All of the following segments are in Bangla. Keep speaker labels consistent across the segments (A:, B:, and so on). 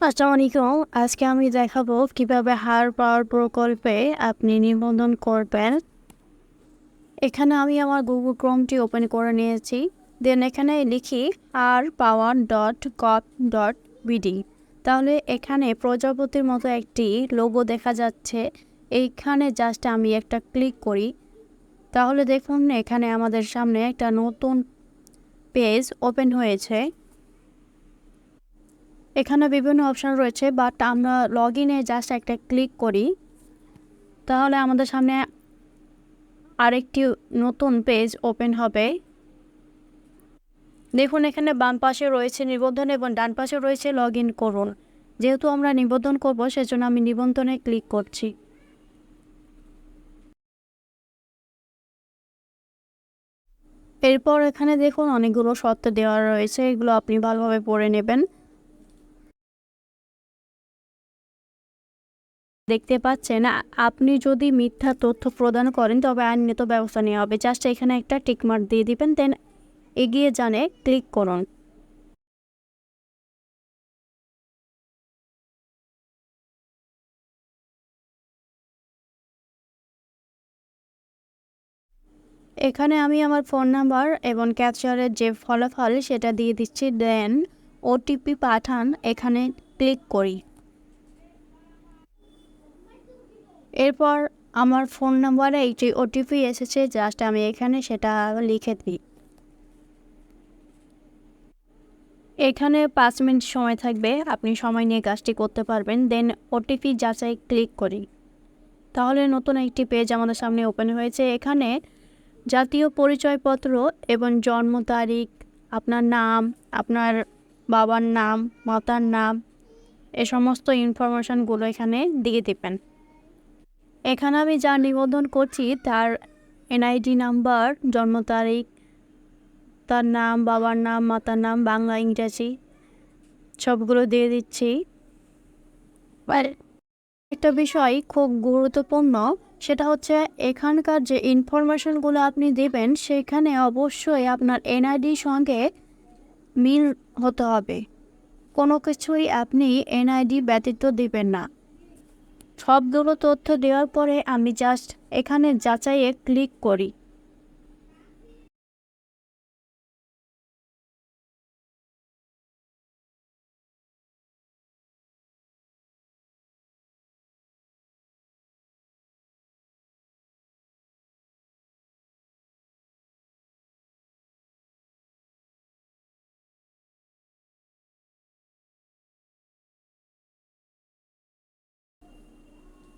A: আসসালামু আলাইকুম। আজকে আমি দেখাবো কিভাবে হার পাওয়ার প্রকল্পে আপনি নিবন্ধন করবেন। এখানে আমি আমার গুগল ক্রোমটি ওপেন করে নিয়েছি। দেন এখানে লিখি rpower.gov.bd। তাহলে এখানে প্রজাপতির মতো একটি লোগো দেখা যাচ্ছে। এইখানে জাস্ট আমি একটা ক্লিক করি। তাহলে দেখুন এখানে আমাদের সামনে একটা নতুন পেজ ওপেন হয়েছে। এখানে বিভিন্ন অপশন রয়েছে, বাট আমরা লগ ইনে জাস্ট একটা ক্লিক করি। তাহলে আমাদের সামনে আরেকটি নতুন পেজ ওপেন হবে। দেখুন এখানে বাম পাশে রয়েছে নিবন্ধন এবং ডান পাশে রয়েছে লগ ইন করুন। যেহেতু আমরা নিবন্ধন করব সেজন্য আমি নিবন্ধনে ক্লিক করছি। এরপর এখানে দেখুন অনেকগুলো শর্ত দেওয়া রয়েছে, এগুলো আপনি ভালোভাবে পড়ে নেবেন। দেখতে পাচ্ছেন আপনি যদি মিথ্যা তথ্য প্রদান করেন তবে আইনগত ব্যবস্থা নেওয়া হবে। জাস্ট এখানে একটা টিকমার্ক দিয়ে দিবেন, দেন এগিয়ে জানে ক্লিক করুন। এখানে আমি আমার ফোন নাম্বার এবং ক্যাপচারের যে ফলাফল সেটা দিয়ে দিচ্ছি, দেন ওটিপি পাঠান এখানে ক্লিক করি। এরপর আমার ফোন নাম্বারে একটি ওটিপি এসেছে, জাস্ট আমি এখানে সেটা লিখে দিই। এখানে 5 মিনিট সময় থাকবে, আপনি সময় নিয়ে কাজটি করতে পারবেন। দেন ওটিপি যাচাই ক্লিক করি। তাহলে নতুন একটি পেজ আমাদের সামনে ওপেন হয়েছে। এখানে জাতীয় পরিচয়পত্র এবং জন্ম তারিখ, আপনার নাম, আপনার বাবার নাম, মাতার নাম, এ সমস্ত ইনফরমেশনগুলো এখানে দিয়ে দেবেন। এখানে আমি যা নিবন্ধন করছি তার এনআইডি নাম্বার, জন্ম তারিখ, তার নাম, বাবার নাম, মাতার নাম, বাংলা ইংরেজি সবগুলো দিয়ে দিচ্ছি। আর একটা বিষয় খুব গুরুত্বপূর্ণ, সেটা হচ্ছে এখানকার যে ইনফরমেশনগুলো আপনি দেবেন সেখানে অবশ্যই আপনার এনআইডির সঙ্গে মিল হতে হবে। কোনো কিছুই আপনি এনআইডি ব্যতীত দিবেন না। সবগুলো তথ্য দেওয়ার পরে আমি জাস্ট এখানে যাচাইয়ে ক্লিক করি।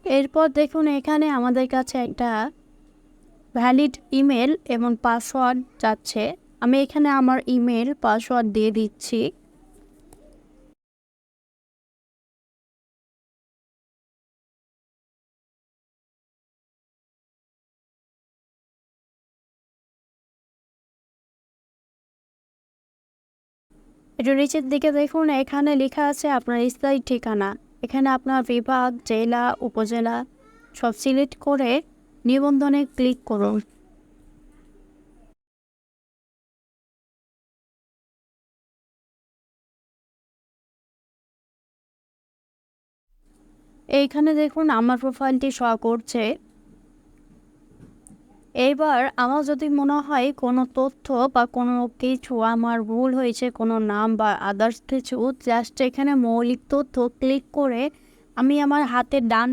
A: এরপর দেখুন এখানে আমাদের কাছে একটা ভ্যালিড ইমেল এবং পাসওয়ার্ড যাচ্ছে। আমি এখানে আমার ইমেল পাসওয়ার্ড দিয়ে দিচ্ছি। একটু নিচের দিকে দেখুন এখানে লেখা আছে আপনার স্থায়ী ঠিকানা। এখানে আপনার বিভাগ, জেলা, উপজেলা সব সিলেক্ট করে নিবন্ধনে ক্লিক করুন। এইখানে দেখুন আমার প্রোফাইলটি শো করছে। এইবার আমার যদি মনে হয় কোনো তথ্য বা কোনো কিছু আমার ভুল হয়েছে, কোনো নাম বা আদার্স কিছু, জাস্ট এখানে মৌলিক তথ্য ক্লিক করে আমি আমার হাতের ডান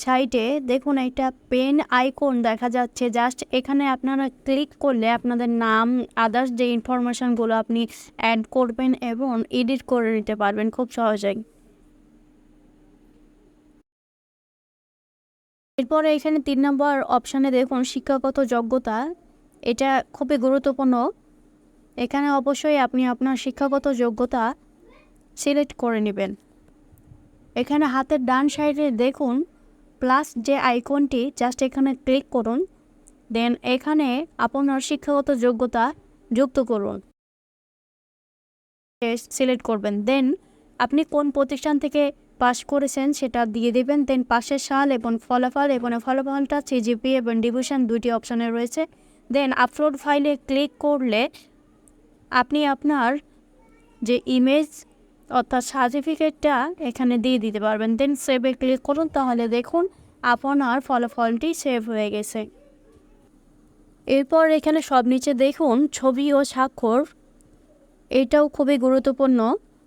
A: সাইডে দেখুন একটা পেন আইকন দেখা যাচ্ছে। জাস্ট এখানে আপনারা ক্লিক করলে আপনাদের নাম, আদার্স যে ইনফরমেশনগুলো আপনি অ্যাড করবেন এবং এডিট করে নিতে পারবেন খুব সহজেই। এরপরে এখানে 3 নম্বর অপশানে দেখুন শিক্ষাগত যোগ্যতা। এটা খুবই গুরুত্বপূর্ণ। এখানে অবশ্যই আপনি আপনার শিক্ষাগত যোগ্যতা সিলেক্ট করে নেবেন। এখানে হাতের ডান সাইডে দেখুন প্লাস যে আইকনটি, জাস্ট এখানে ক্লিক করুন। দেন এখানে আপনার শিক্ষাগত যোগ্যতা যুক্ত করুন, সিলেক্ট করবেন। দেন আপনি কোন প্রতিষ্ঠান থেকে পাস করেছেন সেটা দিয়ে দেবেন। দেন পাশের সাল এবং ফলাফল, এবং ফলাফলটা সিজিপি এবং ডিভিশন দুটি অপশানে রয়েছে। দেন আপলোড ফাইলে ক্লিক করলে আপনি আপনার যে ইমেজ অর্থাৎ সার্টিফিকেটটা এখানে দিয়ে দিতে পারবেন। দেন সেভে ক্লিক করুন, তাহলে দেখুন আপনার ফলাফলটি সেভ হয়ে গেছে। এরপর এখানে সব নিচে দেখুন ছবি ও স্বাক্ষর, এটাও খুবই গুরুত্বপূর্ণ।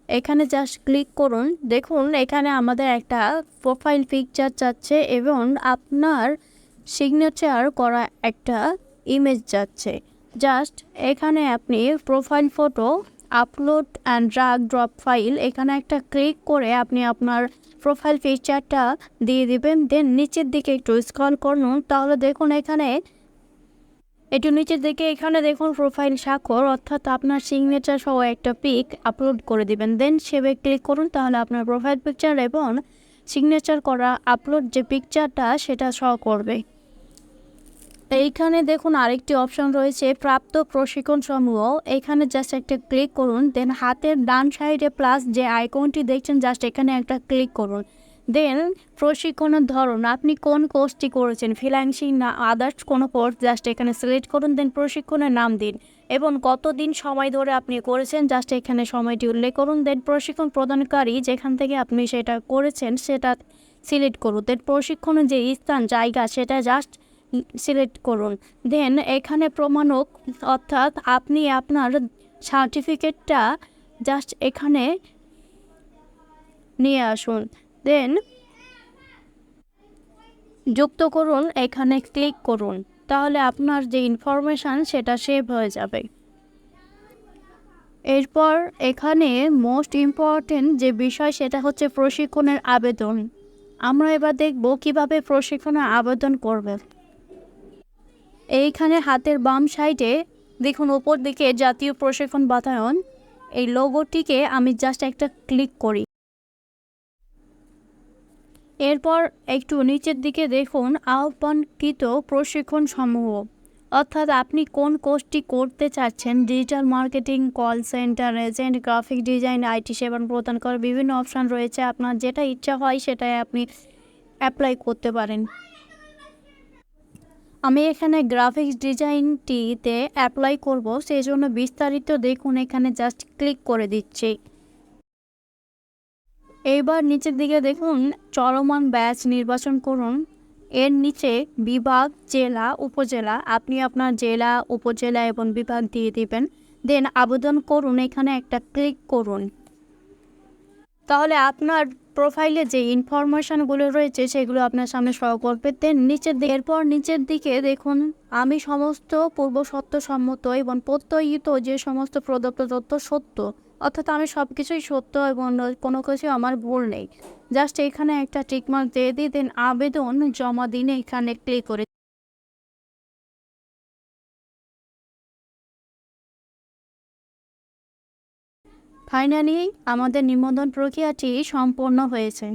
A: এখানে জাস্ট ক্লিক করুন, দেখুন এখানে আমাদের একটা প্রোফাইল পিকচার চাচ্ছে এবং আপনার সিগনেচার করা একটা ইমেজ যাচ্ছে। জাস্ট এখানে আপনি profile photo upload and drug drop file, এখানে একটা ক্লিক করে আপনি আপনার প্রোফাইল পিকচারটা দিয়ে দিবেন। দেন নিচের দিকে একটু স্ক্রল করুন, তাহলে দেখুন এখানে একটু নিচের দিকে এখানে দেখুন প্রোফাইল স্বাক্ষর, অর্থাৎ আপনার সিগনেচার সহ একটা পিক আপলোড করে দিবেন। দেন সেভে ক্লিক করুন, তাহলে আপনার প্রোফাইল পিকচার এবং সিগনেচার করা আপলোড যে পিকচারটা সেটা শো করবে। এইখানে দেখুন আরেকটি অপশন রয়েছে প্রাপ্ত প্রশিক্ষণ সমূহ, এখানে জাস্ট একটা ক্লিক করুন। দেন হাতের ডান সাইডে প্লাস যে আইকনটি দেখছেন জাস্ট এখানে একটা ক্লিক করুন। দেন প্রশিক্ষণের ধরন, আপনি কোন কোর্সটি করেছেন, ফ্রিল্যান্সিং না আদার্স কোনো কোর্স, জাস্ট এখানে সিলেক্ট করুন। দেন প্রশিক্ষণের নাম দিন এবং কতদিন সময় ধরে আপনি করেছেন জাস্ট এখানে সময়টি উল্লেখ করুন। দেন প্রশিক্ষণ প্রদানকারী যেখান থেকে আপনি সেটা করেছেন সেটা সিলেক্ট করুন। দেন প্রশিক্ষণের যে স্থান জায়গা সেটা জাস্ট সিলেক্ট করুন। দেন এখানে প্রমাণক, অর্থাৎ আপনি আপনার সার্টিফিকেটটা জাস্ট এখানে নিয়ে আসুন। দেন যুক্ত করুন, এখানে ক্লিক করুন, তাহলে আপনার যে ইনফরমেশান সেটা সেভ হয়ে যাবে। এরপর এখানে মোস্ট ইম্পর্টেন্ট যে বিষয় সেটা হচ্ছে প্রশিক্ষণের আবেদন। আমরা এবার দেখব কিভাবে প্রশিক্ষণের আবেদন করবে। এইখানে হাতের বাম সাইডে দেখুন ওপর দিকে জাতীয় প্রশিক্ষণ বাতায়ন, এই লোগোটিকে আমি জাস্ট একটা ক্লিক করি। এরপর একটু নিচের দিকে দেখুন আহ্বানকৃত প্রশিক্ষণ সমূহ, অর্থাৎ আপনি কোন কোর্সটি করতে চাচ্ছেন। Digital marketing, call centre agent, graphic design, IT সেবা প্রদান করে বিভিন্ন অপশান রয়েছে, আপনার যেটা ইচ্ছা হয় সেটাই আপনি অ্যাপ্লাই করতে পারেন। আমি এখানে গ্রাফিক্স ডিজাইনটিতে অ্যাপ্লাই করব, সেই জন্য বিস্তারিত দেখুন এখানে জাস্ট ক্লিক করে দিচ্ছি। এইবার নিচের দিকে দেখুন চলমান ব্যাচ নির্বাচন করুন, এর নিচে বিভাগ, জেলা, উপজেলা, আপনি আপনার জেলা, উপজেলা এবং বিভাগ দিয়ে দিবেন। দেন আবেদন করুন, এখানে একটা ক্লিক করুন, তাহলে আপনার প্রোফাইলে যে ইনফরমেশানগুলো রয়েছে সেগুলো আপনার সামনে শো করবে। দেন এরপর নিচের দিকে দেখুন আমি সমস্ত পূর্ব সত্যসম্মত এবং প্রত্যয়িত যে সমস্ত প্রদত্ত তথ্য সত্য, অর্থাৎ আমি সব কিছুই সত্য এবং কোনো কিছু আমার ভুল নেই, জাস্ট এখানে একটা টিকমার্ক দিয়ে দিই। দেন আবেদন জমা দিন, এখানে ক্লিক করে ফাইনালি আমাদের নিবন্ধন প্রক্রিয়াটি সম্পন্ন হয়েছে।